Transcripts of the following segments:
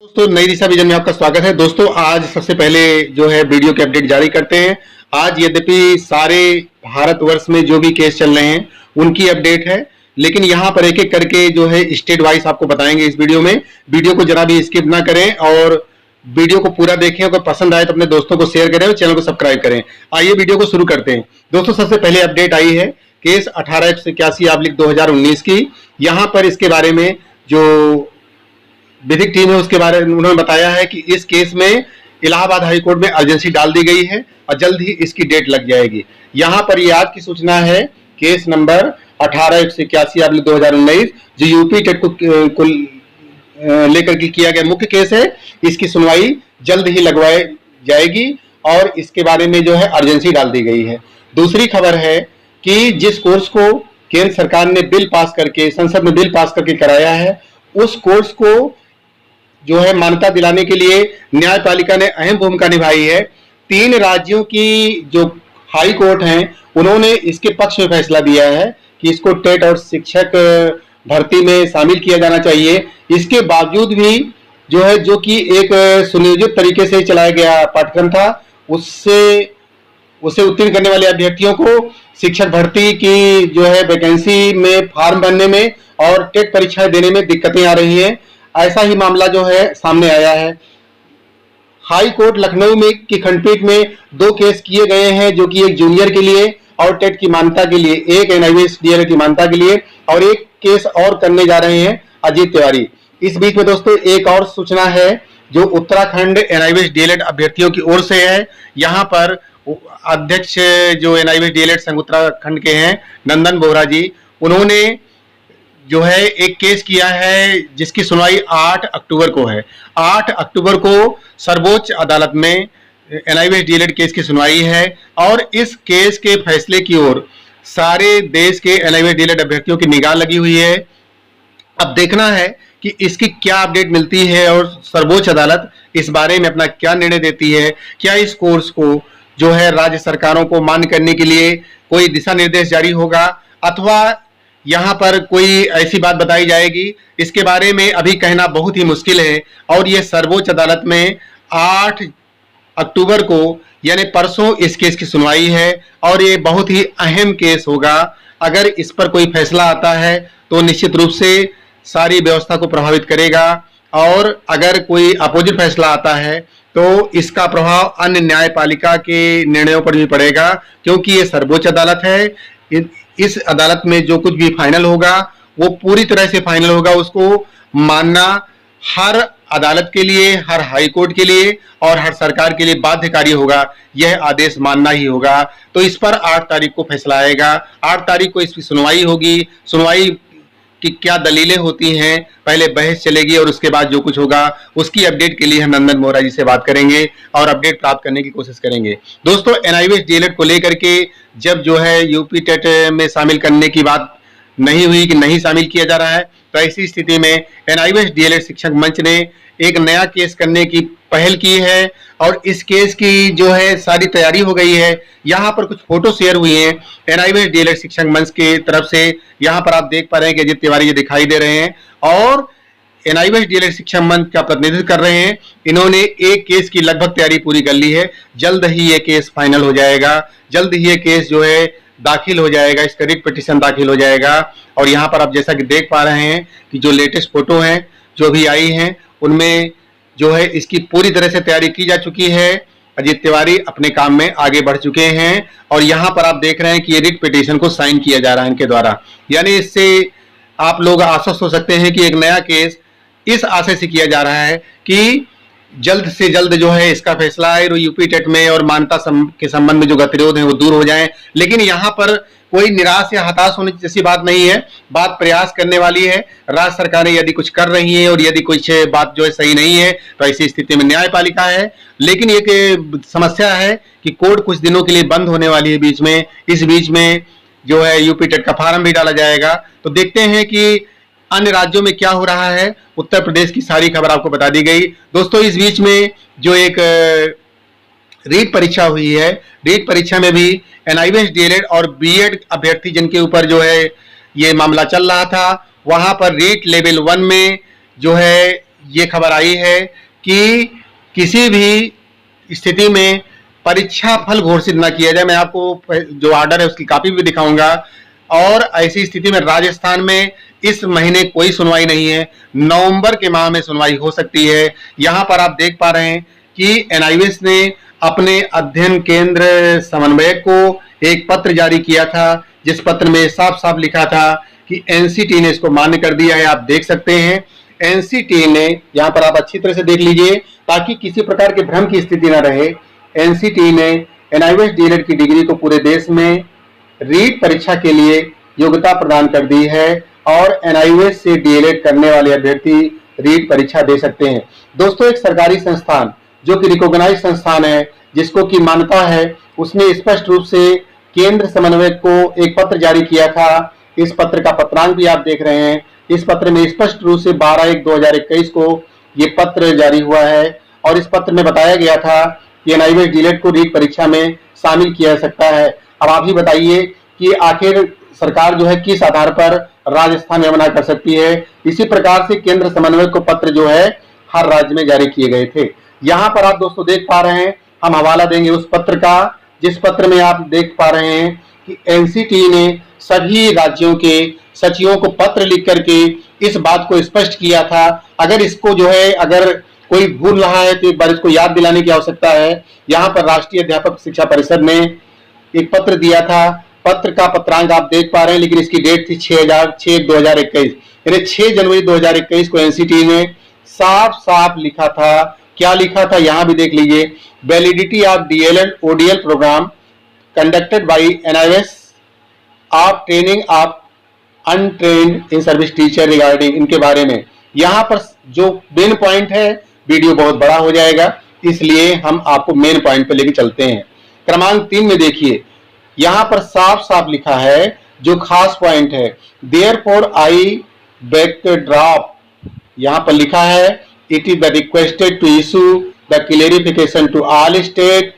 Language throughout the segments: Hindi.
दोस्तों, नई दिशा विजन में आपका स्वागत है। दोस्तों, आज सबसे पहले जो है वीडियो के अपडेट जारी करते हैं। आज यद्यपि सारे भारतवर्ष में जो भी केस चल रहे हैं उनकी अपडेट है, लेकिन यहाँ पर एक एक करके जो है स्टेट वाइज आपको बताएंगे इस वीडियो में। वीडियो को जरा भी स्किप ना करें और वीडियो को पूरा देखें। अगर पसंद आए तो अपने दोस्तों को शेयर करें और चैनल को सब्सक्राइब करें। आइए वीडियो को शुरू करते हैं। दोस्तों, सबसे पहले अपडेट आई है केस 1881/2019 की। यहाँ पर इसके बारे में जो विधिक टीम है उसके बारे में उन्होंने बताया है कि इस केस में इलाहाबाद हाई कोर्ट में अर्जेंसी डाल दी गई है और जल्द ही इसकी डेट लग जाएगी। यहाँ पर ये आज की सूचना है, केस नंबर 1881/2019 जो यूपी टेट को लेकर के किया गया मुख्य केस है। इसकी सुनवाई जल्द ही लगवाई जाएगी और इसके बारे में जो है अर्जेंसी डाल दी गई है। दूसरी खबर है कि जिस कोर्स को केंद्र सरकार ने बिल पास करके संसद में बिल पास करके कराया है, उस कोर्स को जो है मान्यता दिलाने के लिए न्यायपालिका ने अहम भूमिका निभाई है। 3 राज्यों की जो हाई कोर्ट हैं उन्होंने इसके पक्ष में फैसला दिया है कि इसको टेट और शिक्षक भर्ती में शामिल किया जाना चाहिए। इसके बावजूद भी जो है, जो कि एक सुनियोजित तरीके से चलाया गया पाठ्यक्रम था, उसे उत्तीर्ण करने वाले अभ्यर्थियों को शिक्षक भर्ती की जो है वैकेंसी में फॉर्म भरने में और टेट परीक्षाएं देने में दिक्कतें आ रही हैं। ऐसा ही मामला जो है सामने आया है। हाई कोर्ट लखनऊ में की खंडपीठ में 2 केस किए गए हैं, जो कि एक जूनियर के लिए और टेट की मान्यता के लिए, एक एनआईवीएस डीएलएड की मान्यता के लिए और एक केस और करने जा रहे हैं अजीत तिवारी। इस बीच में दोस्तों एक और सूचना है जो उत्तराखंड एनआईवीएस डीएलएड अभ्यर्थियों की ओर से है। यहाँ पर अध्यक्ष जो एनआईवीएस डीएलएड संघ उत्तराखंड के हैं नंदन बोहरा जी, उन्होंने जो है एक केस किया है जिसकी सुनवाई 8 अक्टूबर को है। 8 अक्टूबर को सर्वोच्च अदालत में एनआईवीएस डीएलएड केस की सुनवाई है और इस केस के फैसले की ओर सारे देश के एनआईवीएस डीएलएड अभ्यर्थियों की निगाह लगी हुई है। अब देखना है कि इसकी क्या अपडेट मिलती है और सर्वोच्च अदालत इस बारे में अपना क्या निर्णय देती है। क्या इस कोर्स को जो है राज्य सरकारों को मान्य करने के लिए कोई दिशा निर्देश जारी होगा अथवा यहाँ पर कोई ऐसी बात बताई जाएगी, इसके बारे में अभी कहना बहुत ही मुश्किल है। और ये सर्वोच्च अदालत में 8 अक्टूबर को यानी परसों इस केस की सुनवाई है और ये बहुत ही अहम केस होगा। अगर इस पर कोई फैसला आता है तो निश्चित रूप से सारी व्यवस्था को प्रभावित करेगा और अगर कोई अपोजिट फैसला आता है तो इसका प्रभाव अन्य न्यायपालिका के निर्णयों पर भी पड़ेगा, क्योंकि ये सर्वोच्च अदालत है। इस अदालत में जो कुछ भी फाइनल होगा वो पूरी तरह से फाइनल होगा। उसको मानना हर अदालत के लिए, हर हाई कोर्ट के लिए और हर सरकार के लिए बाध्यकारी होगा। यह आदेश मानना ही होगा। तो इस पर 8 तारीख को फैसला आएगा। 8 तारीख को इसकी सुनवाई होगी। सुनवाई की क्या दलीलें होती हैं, पहले बहस चलेगी और उसके बाद जो कुछ होगा उसकी अपडेट के लिए हम नंदन बोहरा जी से बात करेंगे और अपडेट प्राप्त करने की कोशिश करेंगे। दोस्तों, एनआईवीएस डीएलएड को लेकर के जब जो है यूपी टेट में शामिल करने की बात नहीं हुई कि नहीं शामिल किया जा रहा है, तो ऐसी स्थिति में एनआईवीएस डीएलएड शिक्षक मंच ने एक नया केस करने की पहल की है और इस केस की जो है सारी तैयारी हो गई है। यहाँ पर कुछ फोटो शेयर हुई हैं एनआईवीएस डीएलएड शिक्षक मंच की तरफ से। यहाँ पर आप देख पा रहे हैं कि अजीत तिवारी जी दिखाई दे रहे हैं और एनआईवीएस डीएलएड शिक्षक मंच का प्रतिनिधित्व कर रहे हैं। इन्होंने एक केस की लगभग तैयारी पूरी कर ली है। जल्द ही ये केस फाइनल हो जाएगा, जल्द ही ये केस जो है दाखिल हो जाएगा, इसका रिट पिटीशन दाखिल हो जाएगा। और यहाँ पर आप जैसा कि देख पा रहे हैं कि जो लेटेस्ट फोटो हैं जो भी आई हैं उनमें जो है इसकी पूरी तरह से तैयारी की जा चुकी है। अजीत तिवारी अपने काम में आगे बढ़ चुके हैं और यहाँ पर आप देख रहे हैं कि ये रिट पिटीशन को साइन किया जा रहा है इनके द्वारा। यानी इससे आप लोग आश्वस्त हो सकते हैं कि एक नया केस इस आशय से किया जा रहा है कि जल्द से जल्द जो है इसका फैसला आए और यूपी टेट में और मान्यता के संबंध में जो गतिरोध है वो दूर हो जाएं। लेकिन यहाँ पर कोई निराश या हताश होने जैसी बात नहीं है। बात प्रयास करने वाली है। राज्य सरकारें यदि कुछ कर रही हैं और यदि कुछ बात जो है सही नहीं है तो ऐसी स्थिति में न्यायपालिका है। लेकिन एक समस्या है कि कोर्ट कुछ दिनों के लिए बंद होने वाली है बीच में। इस बीच में जो है यूपी टेट का फॉर्म भी डाला जाएगा। तो देखते हैं कि अन्य राज्यों में क्या हो रहा है। उत्तर प्रदेश की सारी खबर आपको बता दी गई। दोस्तों, इस बीच में जो एक रीट परीक्षा हुई है, रीट परीक्षा में भी एनआईवीएस डीएलएड और बीएड अभ्यर्थी जिनके ऊपर जो है ये मामला चल रहा था, वहां पर रीट लेवल 1 में जो है ये खबर आई है कि किसी भी स्थिति में परीक्षा फल घोषित न किया जाए। मैं आपको जो ऑर्डर है उसकी कॉपी भी दिखाऊंगा। और ऐसी स्थिति में राजस्थान में इस महीने कोई सुनवाई नहीं है, नवंबर के माह में सुनवाई हो सकती है। यहाँ पर आप देख पा रहे हैं कि एनआईवीएस ने अपने अध्ययन केंद्र समन्वयक को एक पत्र जारी किया था, जिस पत्र में साफ साफ लिखा था कि एनसीटी ने इसको मान्य कर दिया है। आप देख सकते हैं एनसीटी ने, यहाँ पर आप अच्छी तरह से देख लीजिए ताकि किसी प्रकार के भ्रम की स्थिति न रहे। एनसीटी ने एनआईवीएस डीएलएड की डिग्री को पूरे देश में रीट परीक्षा के लिए योग्यता प्रदान कर दी है और एनआईवीएस से डीएलएड करने वाले अभ्यर्थी रीट परीक्षा दे सकते हैं। दोस्तों, एक सरकारी संस्थान जो कि रिकॉग्नाइज्ड संस्थान है, जिसको की मान्यता है, उसने स्पष्ट रूप से केंद्र समन्वयक को एक पत्र जारी किया था। इस पत्र का पत्रांक भी आप देख रहे हैं। इस पत्र में स्पष्ट रूप से 12/1/2021 को ये पत्र जारी हुआ है और इस पत्र में बताया गया था कि एनआईवीएस डीएलएड को रीट परीक्षा में शामिल किया जा सकता है। अब आप ही बताइए कि आखिर सरकार जो है किस आधार पर राजस्थान में मना कर सकती है। इसी प्रकार से केंद्र समन्वयक को पत्र जो है हर राज्य में जारी किए गए थे। यहाँ पर आप दोस्तों देख पा रहे हैं, हम हवाला देंगे उस पत्र का जिस पत्र में आप देख पा रहे हैं कि एनसीटी ने सभी राज्यों के सचिवों को पत्र लिख करके इस बात को स्पष्ट किया था। अगर इसको जो है अगर कोई भूल रहा है तो एक बार इसको याद दिलाने की आवश्यकता है। यहाँ पर राष्ट्रीय अध्यापक शिक्षा परिषद ने एक पत्र दिया था। पत्र का पत्रांक आप देख पा रहे हैं, लेकिन इसकी डेट थी 6/6/2021, यानी 6 जनवरी 2021 को एनसीटी ने साफ साफ लिखा था। क्या लिखा था यहाँ भी देख लीजिए। Validity of DElEd ODL programme conducted by NIOS of training of untrained in service teacher regarding, इनके बारे में। यहाँ पर जो मेन पॉइंट है, वीडियो बहुत बड़ा हो जाएगा इसलिए हम आपको मेन पॉइंट पे लेके चलते हैं। क्रमांक 3 में देखिए, यहाँ पर साफ साफ लिखा है जो खास पॉइंट है, देयरफॉर आई बैकड्रॉप, यहाँ पर लिखा है it is the requested to issue the clarification to all state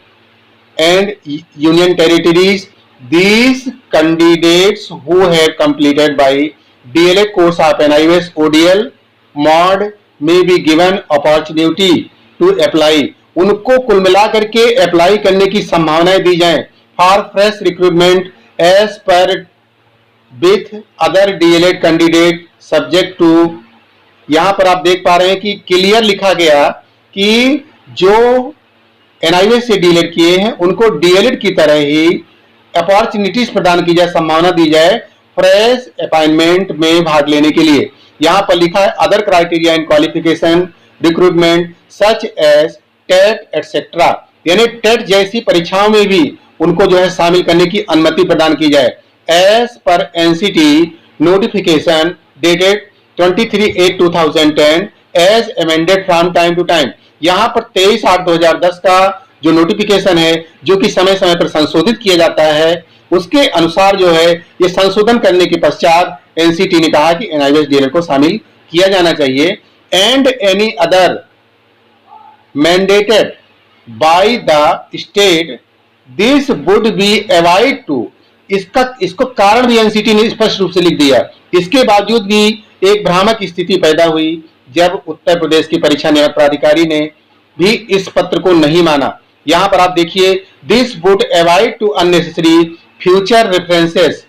and union territories these candidates who have completed by DLED course of NIVS ODL mod may be given opportunity to apply, उनको कुल मिलाकर के अप्लाई करने की संभावनाएं दी जाएं for fresh recruitment as per with other DLED candidate subject to. यहां पर आप देख पा रहे हैं कि क्लियर लिखा गया कि जो NIVS से DLED किए हैं उनको DLED की तरह ही अपॉर्चुनिटीज प्रदान की जाए, संभावना दी जाए फ्रेश अपॉइंटमेंट में भाग लेने के लिए। यहाँ पर लिखा है other criteria in qualification recruitment such as TET etcetera, यानी टेट जैसी परीक्षाओं में भी उनको जो है शामिल करने की अनुमति प्रदान की जाए। As per NCT notification dated 23/8/2010 as amended from time to time. यहाँ पर 23/8/2010 का जो नोटिफिकेशन है जो कि समय समय पर संशोधित किया जाता है, उसके अनुसार जो है ये संशोधन करने के पश्चात एनसीटी ने कहा कि एनआईवीएस डीएलएड को शामिल किया जाना चाहिए। And any other mandated by the state this would be avoid to, इसको कारण भी एनसीटी ने स्पष्ट रूप से लिख दिया। इसके बावजूद भी एक भ्रामक स्थिति पैदा हुई जब उत्तर प्रदेश की परीक्षा नियामक प्राधिकारी ने भी इस पत्र को नहीं माना। यहां पर आप देखिए this would avoid to unnecessary future references,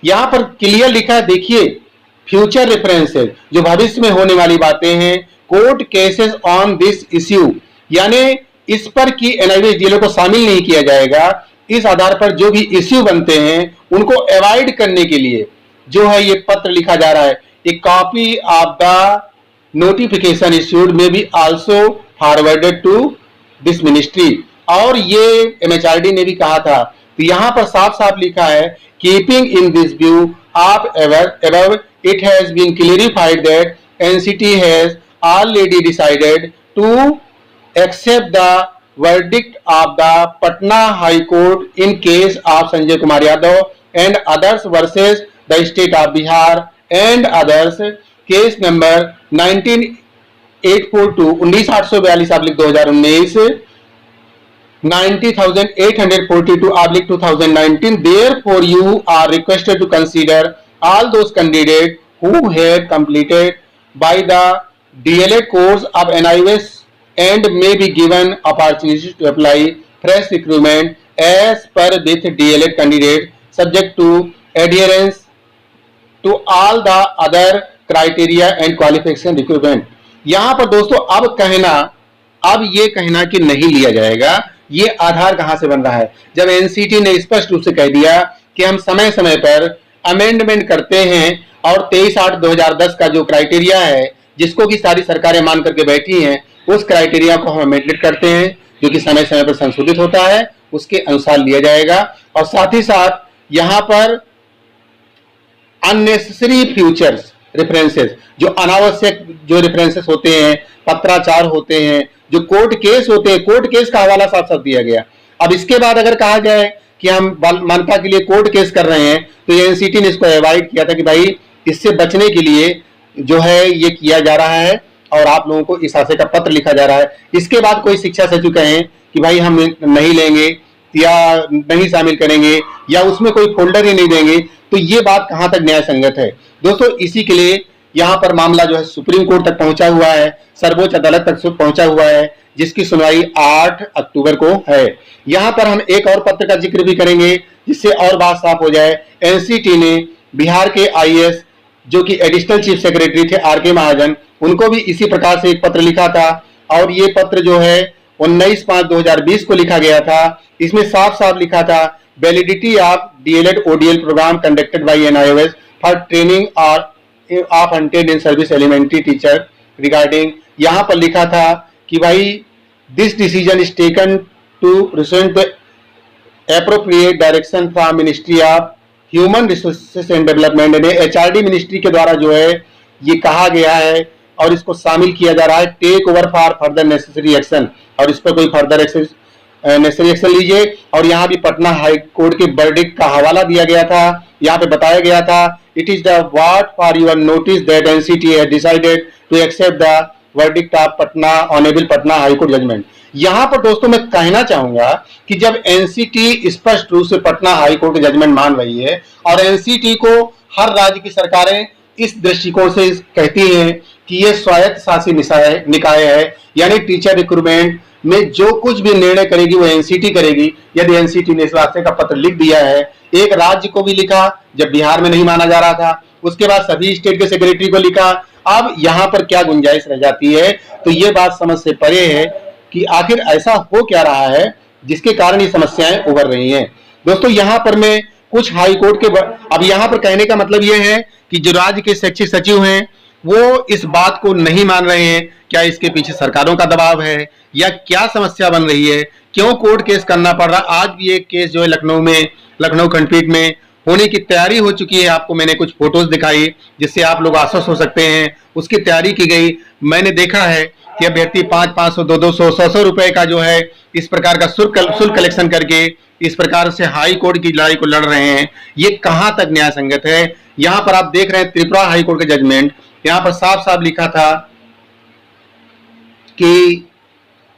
यहां पर क्लियर लिखा है, देखिए फ्यूचर रेफरेंसेस जो भविष्य में होने वाली बातें हैं, court cases on this issue, यानी इस पर कि एनआईवीएस डीएलएड को शामिल नहीं किया जाएगा। इस आधार पर जो भी इश्यू बनते हैं उनको अवॉइड करने के लिए जो है ये पत्र लिखा जा रहा है। A copy of the notification issued may be also forwarded to this ministry, और ये एमएचआरडी ने भी कहा था। तो यहां पर साफ साफ लिखा है keeping in this view of above it has been clarified that NCT has already decided to accept the verdict of the Patna High Court in case of Sanjay Kumar Yadav and others versus the state of Bihar and others, case number 19/842 90,842/2019. Therefore, you are requested to consider all those candidates who have completed by the DLED course of NIOS and may be given opportunity to apply fresh recruitment as per with DLED candidate subject to adherence to all the other criteria and qualification requirement। यहां पर दोस्तों अब ये कहना कि नहीं लिया जाएगा, ये आधार कहां से बन रहा है? जब एनसीटी ने स्पष्ट रूप से कह दिया कि हम समय समय पर अमेंडमेंट करते हैं और 23/8/2010 का जो क्राइटेरिया है जिसको कि सारी सरकारें मान करके बैठी हैं, उस क्राइटेरिया को हम अमेंडमेंट करते हैं जो कि समय समय पर संशोधित होता है, उसके अनुसार लिया जाएगा। और साथ ही साथ यहां पर अननेसेसरी फ्यूचर्स रेफरेंसेस, जो अनावश्यक जो रेफरेंसेस होते हैं, पत्राचार होते हैं, जो कोर्ट केस होते हैं, कोर्ट केस का हवाला साफ साफ दिया गया। अब इसके बाद अगर कहा जाए कि हम मान्यता के लिए कोर्ट केस कर रहे हैं, तो ये एनसीटी ने इसको अवॉइड किया था कि भाई इससे बचने के लिए जो है ये किया जा रहा है और आप लोगों को इस आशय का पत्र लिखा जा रहा है। इसके बाद कोई शिक्षा सचिव कहें कि भाई हम नहीं लेंगे या नहीं शामिल करेंगे या उसमें कोई फोल्डर ही नहीं देंगे, तो ये बात कहां तक न्याय संगत है? दोस्तों इसी के लिए यहां पर मामला जो है सुप्रीम कोर्ट तक पहुंचा हुआ है, सर्वोच्च अदालत तक पहुंचा हुआ है, जिसकी सुनवाई 8 अक्टूबर को है। यहां पर हम एक और पत्र का जिक्र भी करेंगे जिससे और बात साफ हो जाए। एनसीटी ने बिहार के आईएएस जो कि एडिशनल चीफ सेक्रेटरी थे आर के महाजन, उनको भी इसी प्रकार से एक पत्र लिखा था और ये पत्र जो है 19/5/2020 को लिखा गया था। इसमें साफ साफ लिखा था validity of DLED ODL programme conducted by NIOS for training of अनटेड in service elementary teacher regarding, यहां पर लिखा था कि भाई this decision is taken to recent the appropriate direction from ministry of human resources and development ने HRD मिनिस्ट्री के द्वारा जो है ये कहा गया है और इसको शामिल किया जा रहा है take over for further necessary action, और इस पर कोई फर्दर नेसेसरी एक्शन लीजिए। और यहाँ भी पटना हाई कोर्ट के वर्डिक्ट का हवाला दिया गया था, यहाँ पे बताया गया था it is the what for your notice that NCT has decided to accept the verdict of Patna honourable Patna high court judgment. यहाँ पर दोस्तों मैं कहना चाहूंगा कि जब एनसीटी स्पष्ट रूप से पटना हाई कोर्ट के जजमेंट मान रही है और एनसीटी को हर राज्य की सरकारें इस दृष्टिकोण से कहती हैं कि ये स्वायत्त शासी निकाय है, यानी टीचर रिक्रूटमेंट में जो कुछ भी निर्णय करेगी वो एनसीटी करेगी। यदि एनसीटी ने इस वास्ते का पत्र लिख दिया है, एक राज्य को भी लिखा जब बिहार में नहीं माना जा रहा था, उसके बाद सभी स्टेट के सेक्रेटरी को लिखा, अब यहाँ पर क्या गुंजाइश रह जाती है? तो ये बात समझ से परे है कि आखिर ऐसा हो क्या रहा है जिसके कारण ये समस्याएं उभर रही हैं। दोस्तों यहाँ पर मैं कुछ हाई कोर्ट के अब यहाँ पर कहने का मतलब ये है कि जो राज्य के शैक्षिक सचिव हैं वो इस बात को नहीं मान रहे हैं। क्या इसके पीछे सरकारों का दबाव है या क्या समस्या बन रही है? क्यों कोर्ट केस करना पड़ रहा? आज भी एक केस जो है लखनऊ खंडपीठ में होने की तैयारी हो चुकी है। आपको मैंने कुछ फोटोज दिखाई जिससे आप लोग आश्वस्त हो सकते हैं। उसकी तैयारी की गई। मैंने देखा है कि अभ्यर्थी 500, 200, 100 रुपए का जो है इस प्रकार का शुल्क कलेक्शन करके इस प्रकार से हाई कोर्ट की लड़ाई को लड़ रहे हैं। ये कहां तक न्याय संगत है? यहाँ पर आप देख रहे हैं त्रिपुरा हाई कोर्ट का जजमेंट, यहाँ पर साफ साफ लिखा था कि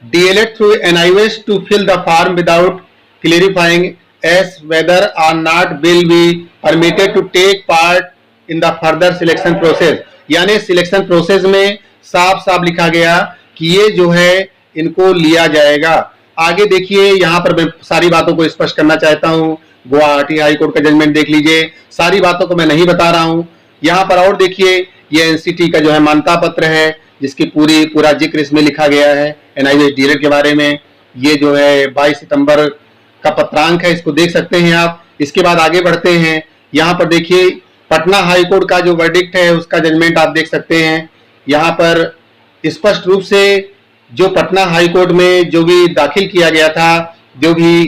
DLED through NIOS to fill the form without clarifying as whether or not will be permitted to take part in the further selection process। यानी सिलेक्शन प्रोसेस में साफ साफ लिखा गया कि ये जो है इनको लिया जाएगा। आगे देखिए, यहाँ पर मैं सारी बातों को स्पष्ट करना चाहता हूँ। गुवाहाटी हाई कोर्ट का जजमेंट देख लीजिए, सारी बातों को मैं नहीं बता रहा हूँ। यहाँ पर और देखिए, ये एनसीटी का जो है मान्यता पत्र है जिसकी पूरा जिक्र इसमें लिखा गया है NIOS DLED के बारे में। ये जो है 22 सितंबर का पत्रांक है, इसको देख सकते हैं आप। इसके बाद आगे बढ़ते हैं। यहाँ पर देखिए पटना हाई कोर्ट का जो वर्डिक्ट है उसका जजमेंट आप देख सकते हैं। यहाँ पर स्पष्ट रूप से जो पटना हाई कोर्ट में जो भी दाखिल किया गया था, जो भी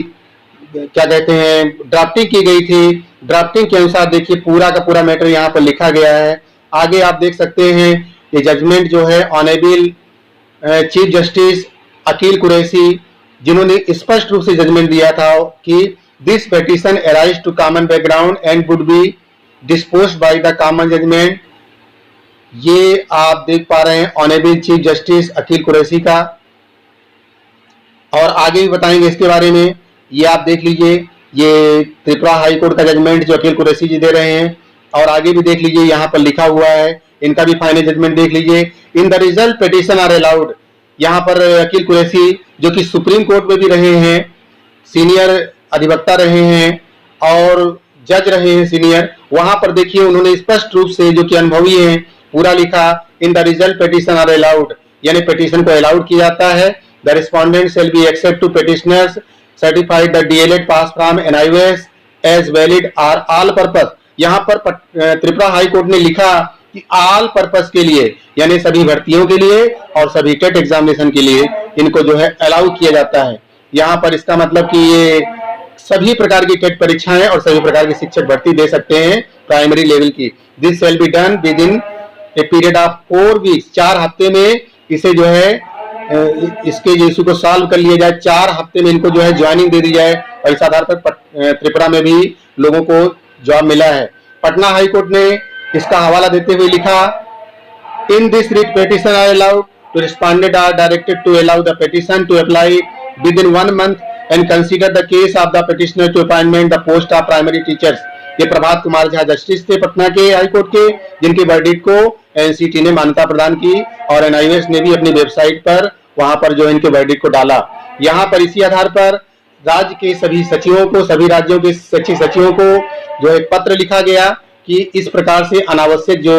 क्या कहते हैं ड्राफ्टिंग की गई थी, ड्राफ्टिंग के अनुसार देखिए पूरा का पूरा मैटर यहाँ पर लिखा गया है। आगे आप देख सकते हैं ये जजमेंट जो है honourable chief justice Akil Qureshi, जिन्होंने स्पष्ट रूप से जजमेंट दिया था कि this petition arise to common background and would be disposed by the common judgment. ये आप देख पा रहे हैं honourable chief justice Akil Qureshi का, और आगे भी बताएंगे इसके बारे में। ये आप देख लीजिए, ये त्रिपुरा हाई कोर्ट का जजमेंट जो अकील कुरैशी जी दे रहे हैं, और आगे भी देख लीजिए यहाँ पर लिखा हुआ है, इनका भी फाइनल जजमेंट देख लीजिए। In the result petition are allowed. यहाँ पर अकील कुरैशी जो कि सुप्रीम कोर्ट में भी रहे हैं, सीनियर अधिवक्ता रहे हैं और जज रहे हैं सीनियर, वहां पर देखिए उन्होंने स्पष्ट रूप से जो कि अनुभवी हैं पूरा लिखा, in the result petition are allowed, यानी पिटिशन को अलाउड किया जाता है। The respondent shall be accept to petitioners certified the DElEd pass from NIOS as valid are all purpose. यहाँ पर त्रिपुरा हाई कोर्ट ने लिखा कि ऑल पर्पस के लिए, यानी सभी भर्तियों के लिए और सभी टेट एग्जामिनेशन के लिए इनको जो है अलाउ किया जाता है। यहाँ पर इसका मतलब कि ये सभी प्रकार की टेट परीक्षाएं और सभी प्रकार की शिक्षक भर्ती दे सकते हैं प्राइमरी लेवल की। This shall be done with in a period of 4 weeks, 4 हफ्ते में इसे जो है इसके इशू को सॉल्व कर लिया जाए, 4 हफ्ते में इनको जो है ज्वाइनिंग दे दी जाए और इस आधार पर त्रिपुरा में भी लोगों को जॉब मिला है। पटना हाई कोर्ट ने इसका हवाला देते हुए लिखा, in this writ petition are allowed to respondent are directed to allow the petition to apply with in 1 month and consider the case of the petitioner to appointment the post of primary teachers। ये प्रभात कुमार झा जस्टिस थे पटना के हाई कोर्ट के, जिनके वर्डिक्ट को एनसीटी ने मान्यता प्रदान की और एनआईओएस ने भी अपनी वेबसाइट पर वहां पर जो इनके वर्डिक्ट को डाला। यहाँ पर इसी आधार पर राज्य के सभी सचिवों को, सभी राज्यों के सचिवों को जो एक पत्र लिखा गया कि इस प्रकार से अनावश्यक जो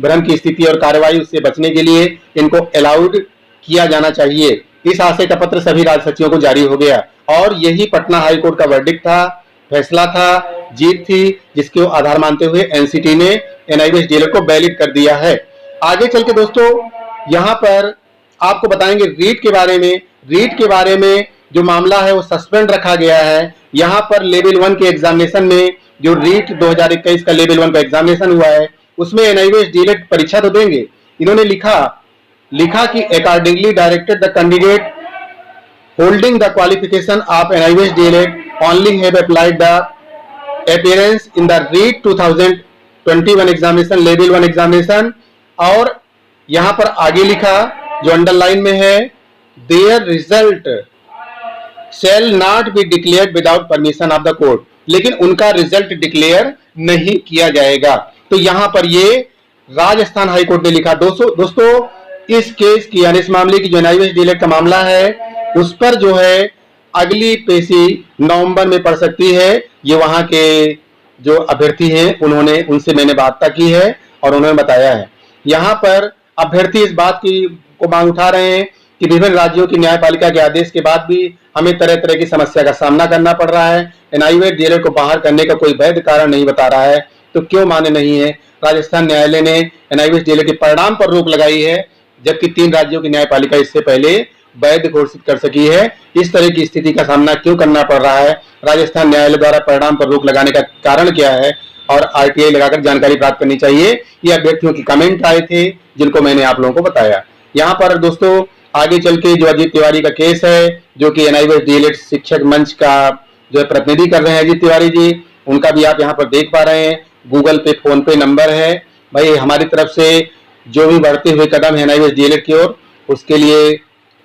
भ्रम की स्थिति और कार्रवाई उससे बचने के लिए इनको अलाउड किया जाना चाहिए। इस आशय का पत्र सभी राज्य सचिवों को जारी हो गया और यही पटना हाई कोर्ट का वर्डिक्ट था, फैसला था, जीत थी, जिसके आधार मानते हुए एनसीटी ने एनआईओएस डीएलएड को वैलिड कर दिया है। आगे चल के दोस्तों यहाँ पर आपको बताएंगे रीट के बारे में। रीट के बारे में जो मामला है वो सस्पेंड रखा गया है। यहाँ पर लेवल 1 के एग्जामिनेशन में जो रीट 2021 का लेवल 1 का एग्जामिनेशन हुआ है उसमें एनआईओएस डीएलएड परीक्षा तो देंगे। इन्होंने लिखा कि accordingly directed the candidate holding the qualification of NIOS DLED only have applied the appearance in the REIT 2021 examination level 1 examination। और यहाँ पर आगे लिखा जो अंडरलाइन में है, their result shall not be declared without permission of the court, लेकिन उनका रिजल्ट डिक्लेयर नहीं किया जाएगा। तो यहाँ पर ये राजस्थान हाई कोर्ट ने लिखा। दोस्तों इस केस की यानी इस मामले की जो एनआईओएस डीएलएड का मामला है उस पर जो है अगली पेशी नवंबर में पड़ सकती है। ये वहां के जो अभ्यर्थी हैं उनसे मैंने वार्ता की है और उन्होंने बताया है। यहाँ पर अभ्यर्थी इस बात की को मांग उठा रहे हैं कि विभिन्न राज्यों की न्यायपालिका के आदेश के बाद भी हमें तरह तरह की समस्या का सामना करना पड़ रहा है। एनआईओएस डीएलएड को बाहर करने का कोई वैध कारण नहीं बता रहा है, तो क्यों मान्य नहीं है। राजस्थान न्यायालय ने एनआईओएस डीएलएड के परिणाम पर रोक लगाई है, जबकि 3 राज्यों की न्यायपालिका इससे पहले वैध घोषित कर सकी है। इस तरह की स्थिति का सामना क्यों करना पड़ रहा है, राजस्थान न्यायालय द्वारा परिणाम पर रोक लगाने का कारण क्या है और आरटीआई लगाकर जानकारी प्राप्त करनी चाहिए। ये अभ्यर्थियों की कमेंट आए थे जिनको मैंने आप लोगों को बताया। यहाँ पर दोस्तों आगे चल के जो अजीत तिवारी का केस है, जो कि एनआईओएस डीएलएड शिक्षक मंच का जो है प्रतिनिधि कर रहे हैं अजीत तिवारी जी, उनका भी आप यहाँ पर देख पा रहे हैं। गूगल पे, फोन पे नंबर है। भाई हमारी तरफ से जो भी बढ़ते हुए कदम है एनआईओएस डीएलएड की ओर, उसके लिए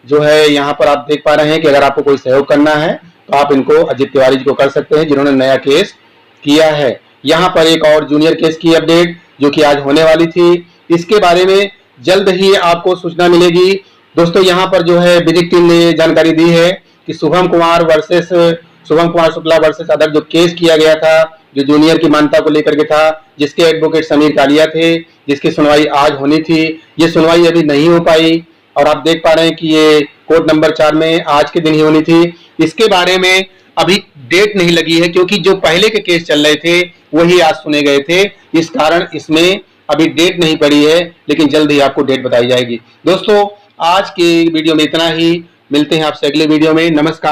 जो है यहाँ पर आप देख पा रहे हैं कि अगर आपको कोई सहयोग करना है तो आप इनको अजीत तिवारी जी को कर सकते हैं, जिन्होंने नया केस किया है। यहाँ पर एक और जूनियर केस की अपडेट जो कि आज होने वाली थी, इसके बारे में जल्द ही आपको सूचना मिलेगी। दोस्तों यहाँ पर जो है विधिक टीम ने जानकारी दी है कि शुभम कुमार शुक्ला वर्सेस अदर जो केस किया गया था, जो जूनियर की मान्यता को लेकर के था, जिसके एडवोकेट समीर कालिया थे, जिसकी सुनवाई आज होनी थी, ये सुनवाई अभी नहीं हो पाई और आप देख पा रहे हैं कि ये कोर्ट नंबर 4 में आज के दिन ही होनी थी। इसके बारे में अभी डेट नहीं लगी है क्योंकि जो पहले के केस चल रहे थे वही आज सुने गए थे, इस कारण इसमें अभी डेट नहीं पड़ी है, लेकिन जल्द ही आपको डेट बताई जाएगी। दोस्तों आज के वीडियो में इतना ही, मिलते हैं आपसे अगले वीडियो में। नमस्कार।